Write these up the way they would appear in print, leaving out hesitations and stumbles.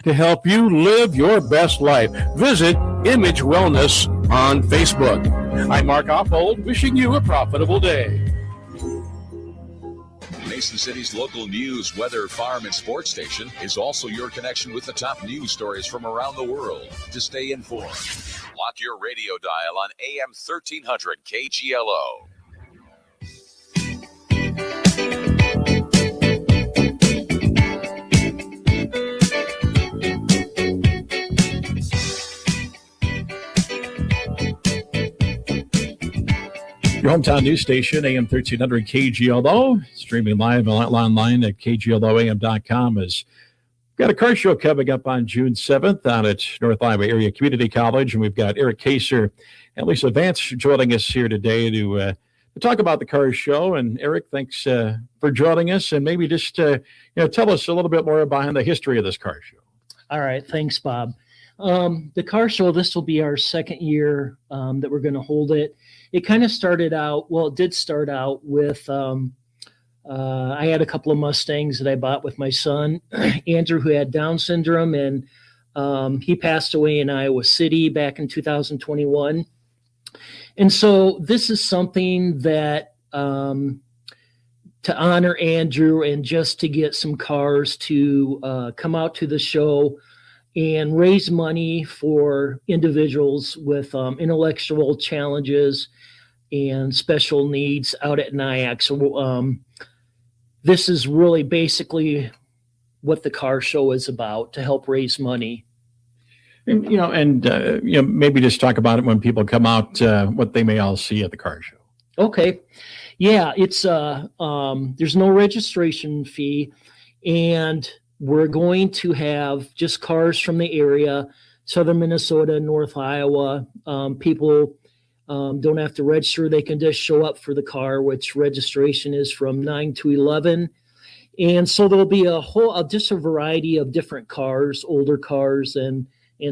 to help you live your best life. Visit Image Wellness on Facebook. I'm Mark Oppold, wishing you a profitable day. Mason City's local news, weather, farm, and sports station is also your connection with the top news stories from around the world. To stay informed, lock your radio dial on AM 1300 KGLO. Your hometown news station, AM 1300 KGLO, streaming live online at kgloam.com. We've got a car show coming up on June 7th out at North Iowa Area Community College, and we've got Eric Kaser and Lisa Vance joining us here today to talk about the car show. And Eric, thanks for joining us, and maybe just tell us a little bit more behind the history of this car show. All right, thanks, Bob. The car show, this will be our second year that we're going to hold it. It kind of started out, it did start out with, I had a couple of Mustangs that I bought with my son, Andrew, who had Down syndrome, and he passed away in Iowa City back in 2021. And so this is something that to honor Andrew and just to get some cars to come out to the show and raise money for individuals with intellectual challenges and special needs out at NIAC. So this is really basically what the car show is about, to help raise money. And, maybe just talk about it when people come out, what they may all see at the car show. Okay. Yeah, it's there's no registration fee, and we're going to have just cars from the area, southern Minnesota, North Iowa. People don't have to register. They can just show up for the car, which registration is from 9 to 11. And so there'll be just a variety of different cars, older cars and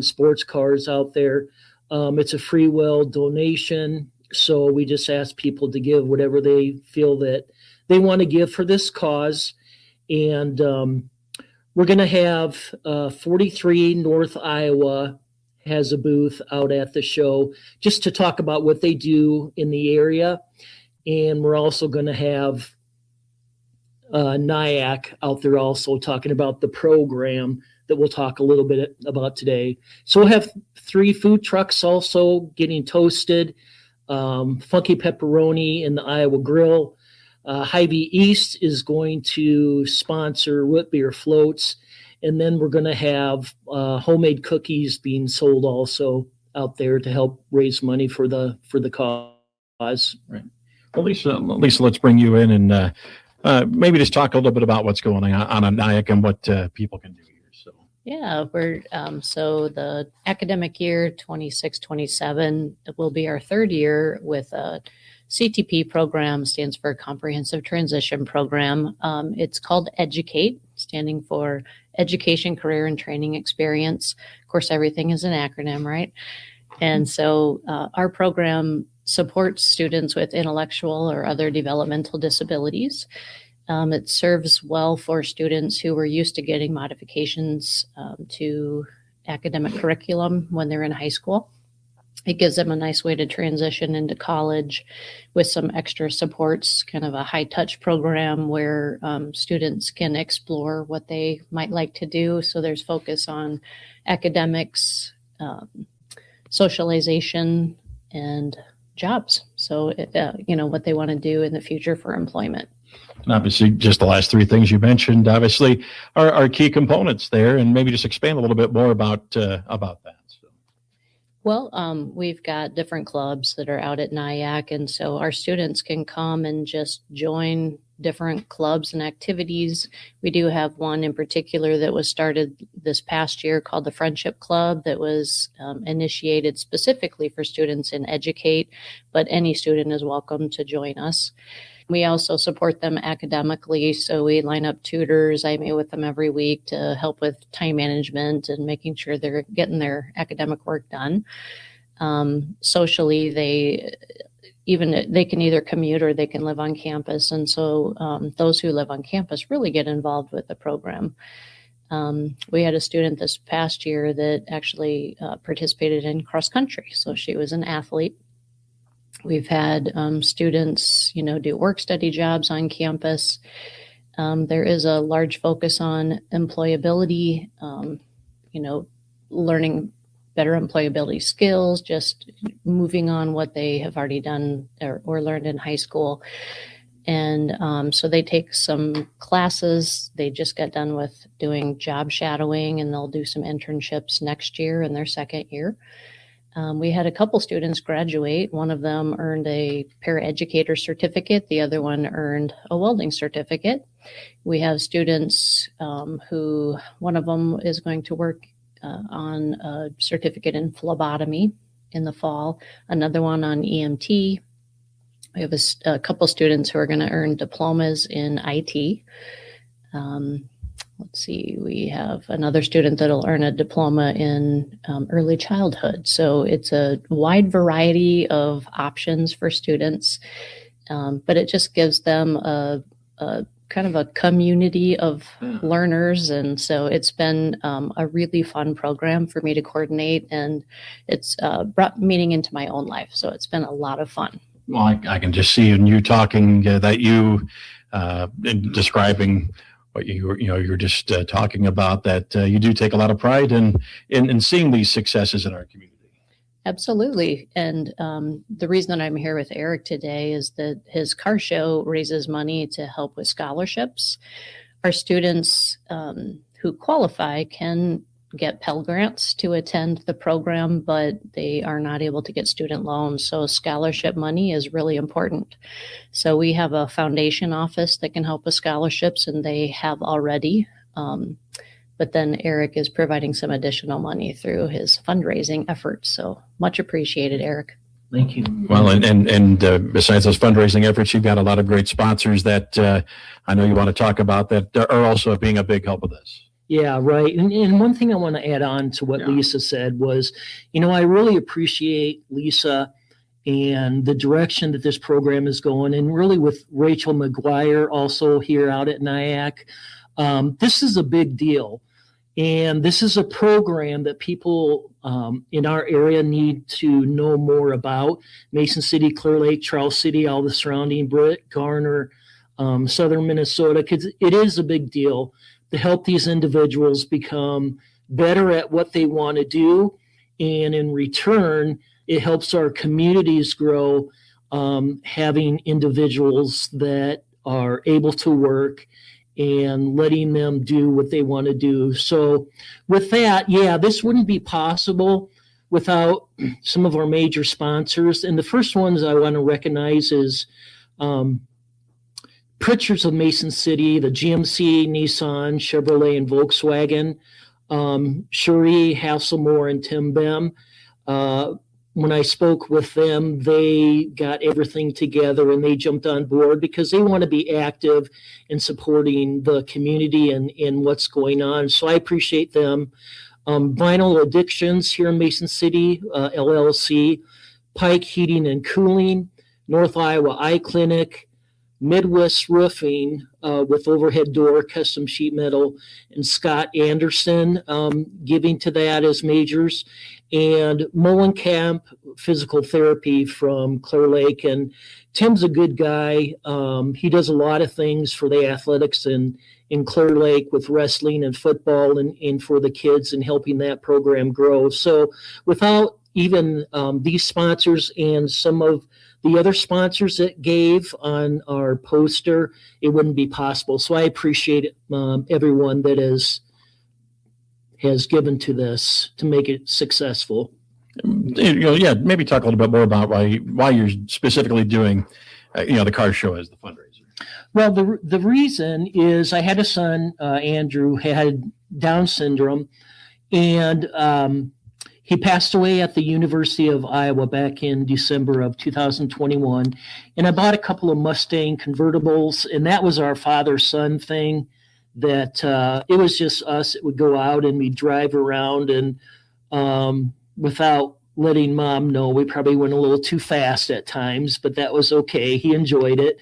sports cars out there. It's a free will donation. So we just ask people to give whatever they feel that they want to give for this cause. And we're going to have 43 North Iowa has a booth out at the show just to talk about what they do in the area. And we're also going to have NIAC out there also talking about the program that we'll talk a little bit about today. So we'll have 3 food trucks also getting toasted. Funky Pepperoni in the Iowa Grill. Hy-Vee East is going to sponsor root beer floats. And then we're going to have homemade cookies being sold also out there to help raise money for the cause. Right. Well, Lisa, let's bring you in and maybe just talk a little bit about what's going on at NIAC and what people can do here. So. Yeah, we're so the academic year 26-27 will be our third year with a CTP program, stands for Comprehensive Transition Program. It's called Educate, standing for Education, Career, and Training Experience. Of course, everything is an acronym, right? And so our program supports students with intellectual or other developmental disabilities. It serves well for students who were used to getting modifications to academic curriculum when they're in high school. It gives them a nice way to transition into college with some extra supports, kind of a high-touch program where students can explore what they might like to do. So there's focus on academics, socialization, and jobs. So, what they want to do in the future for employment. And obviously, just the last 3 things you mentioned, obviously, are key components there, and maybe just expand a little bit more about that. So. Well, we've got different clubs that are out at NIAC, and so our students can come and just join different clubs and activities. We do have one in particular that was started this past year called the Friendship Club that was initiated specifically for students in Educate, but any student is welcome to join us. We also support them academically, so we line up tutors. I meet with them every week to help with time management and making sure they're getting their academic work done. Socially, they can either commute or they can live on campus, and so those who live on campus really get involved with the program. We had a student this past year that actually participated in cross country. So she was an athlete. We've had students, do work study jobs on campus. There is a large focus on employability, learning better employability skills, just moving on what they have already done or learned in high school. And so they take some classes. They just got done with doing job shadowing, and they'll do some internships next year in their second year. We had a couple students graduate. One of them earned a paraeducator certificate. The other one earned a welding certificate. We have students who, one of them is going to work on a certificate in phlebotomy in the fall, another one on EMT. We have a couple students who are going to earn diplomas in IT. Let's see, we have another student that'll earn a diploma in early childhood. So it's a wide variety of options for students, but it just gives them a kind of a community of learners. And so it's been a really fun program for me to coordinate, and it's brought meaning into my own life. So it's been a lot of fun. Well, I can just see in you talking that you, in describing what you were just talking about, that you do take a lot of pride in seeing these successes in our community. Absolutely. And the reason that I'm here with Eric today is that his car show raises money to help with scholarships. Our students who qualify can get Pell Grants to attend the program, but they are not able to get student loans. So scholarship money is really important. So we have a foundation office that can help with scholarships, and they have already. But then Eric is providing some additional money through his fundraising efforts. So much appreciated, Eric. Thank you. Well, and besides those fundraising efforts, you've got a lot of great sponsors that I know you want to talk about that are also being a big help with this. Yeah, right. And one thing I want to add on to what Lisa said was, I really appreciate Lisa and the direction that this program is going, and really with Rachel McGuire also here out at NIAC. This is a big deal. And this is a program that people in our area need to know more about. Mason City, Clear Lake, Charles City, all the surrounding, Britt, Garner, southern Minnesota, because it is a big deal to help these individuals become better at what they want to do. And in return, it helps our communities grow, having individuals that are able to work and letting them do what they want to do. So with that, this wouldn't be possible without some of our major sponsors. And the first ones I want to recognize is Pritchards of Mason City, the GMC, Nissan, Chevrolet, and Volkswagen, Cherie, Hasselmore, and Tim Bem. When I spoke with them, they got everything together and they jumped on board because they want to be active in supporting the community and what's going on. So I appreciate them. Vinyl Addictions here in Mason City, LLC, Pike Heating and Cooling, North Iowa Eye Clinic, Midwest Roofing with overhead door, custom sheet metal, and Scott Anderson giving to that as majors, and Molenkamp Physical Therapy from Clear Lake. And Tim's a good guy. He does a lot of things for the athletics in Clear Lake with wrestling and football and for the kids and helping that program grow. So without even these sponsors and some of the other sponsors that gave on our poster, it wouldn't be possible. So I appreciate everyone that has given to this to make it successful. Maybe talk a little bit more about why you're specifically doing, the car show as the fundraiser. Well, the reason is I had a son, Andrew, had Down syndrome, and he passed away at the University of Iowa back in December of 2021. And I bought a couple of Mustang convertibles, and that was our father-son thing, that it was just us that would go out and we'd drive around, and without letting mom know, we probably went a little too fast at times, but that was okay. He enjoyed it.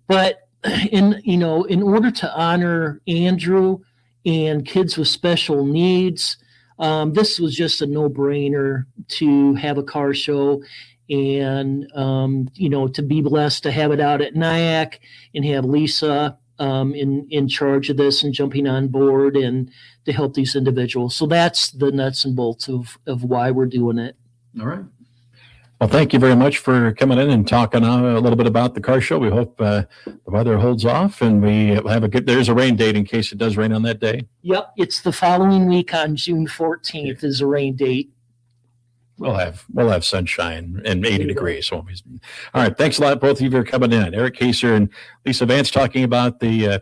But in order to honor Andrew and kids with special needs. This was just a no-brainer to have a car show, and to be blessed to have it out at Nyack and have Lisa in charge of this and jumping on board and to help these individuals. So that's the nuts and bolts of why we're doing it. All right. Well, thank you very much for coming in and talking a little bit about the car show. We hope the weather holds off and we have there's a rain date in case it does rain on that day. Yep. It's the following week on June 14th is a rain date. We'll have sunshine and 80 degrees. So all right. Thanks a lot, both of you, for coming in. Eric Kaser and Lisa Vance talking about the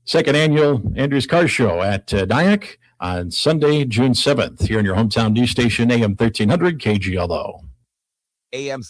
second annual Andrews Car Show at Nyack on Sunday, June 7th, here in your hometown news station, AM 1300 KGLO. AM